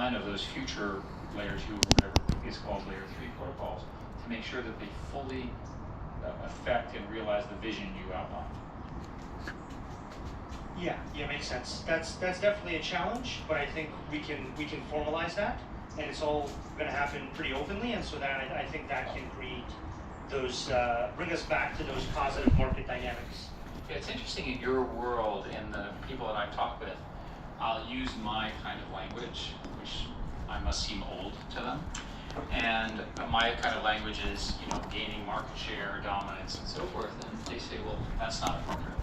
design of those future layer 2 or whatever is called layer 3 protocols to make sure that they fully affect and realize the vision you outlined. Yeah, makes sense. That's definitely a challenge, but I think we can formalize that, and it's all going to happen pretty openly, and so that I think that can create those bring us back to those positive market dynamics. Yeah, it's interesting in your world and the people that I talk with, I'll use my kind of language, which I must seem old to them. And my kind of language is, gaining market share, dominance, and so forth. And they say, well, that's not appropriate.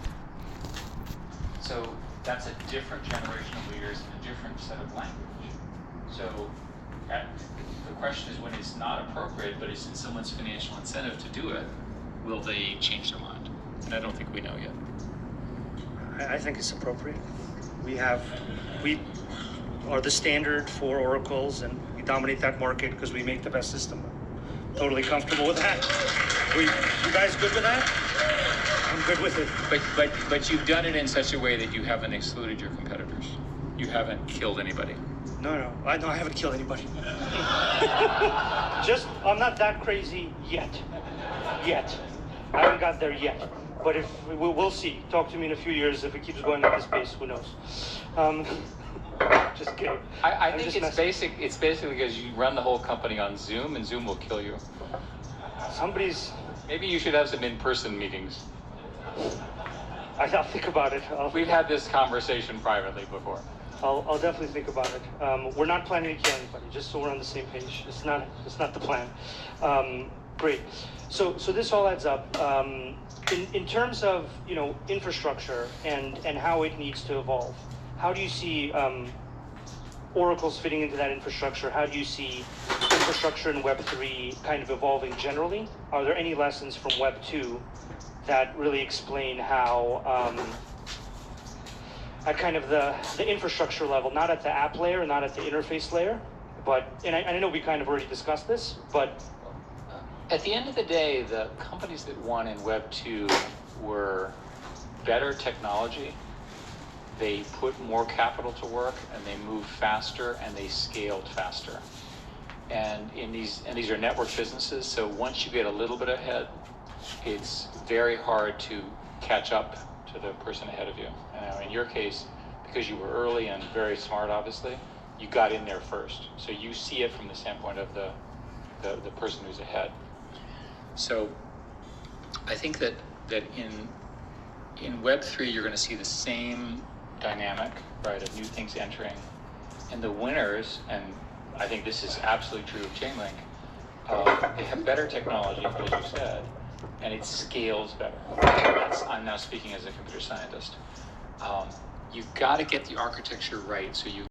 So that's a different generation of leaders and a different set of language. So the question is, when it's not appropriate, but it's in someone's financial incentive to do it, will they change their mind? And I don't think we know yet. I think it's appropriate. We are the standard for oracles, and we dominate that market because we make the best system. Totally comfortable with that. You guys good with that? I'm good with it. But you've done it in such a way that you haven't excluded your competitors. You haven't killed anybody. No, I haven't killed anybody. I'm not that crazy yet. I haven't got there yet. But if we'll see. Talk to me in a few years. If it keeps going at this pace, who knows? Just kidding. I think it's basic. It's basically because you run the whole company on Zoom, and Zoom will kill you. Maybe you should have some in-person meetings. I'll think about it. We've had this conversation privately before. I'll definitely think about it. We're not planning to kill anybody, just so we're on the same page. It's not the plan. Great. So this all adds up. In terms of infrastructure and how it needs to evolve, how do you see oracles fitting into that infrastructure? How do you see infrastructure in Web3 kind of evolving generally? Are there any lessons from Web2 that really explain how at kind of the infrastructure level, not at the app layer, not at the interface layer, and I know we kind of already discussed this, but at the end of the day, the companies that won in Web 2 were better technology. They put more capital to work, and they moved faster, and they scaled faster. And these are network businesses, so once you get a little bit ahead, it's very hard to catch up to the person ahead of you. And in your case, because you were early and very smart, obviously, you got in there first. So you see it from the standpoint of the person who's ahead. So I think that in Web3, you're going to see the same dynamic, right, of new things entering. And the winners, and I think this is absolutely true of Chainlink, they have better technology, as you said, and it scales better. I'm now speaking as a computer scientist. You've got to get the architecture right so you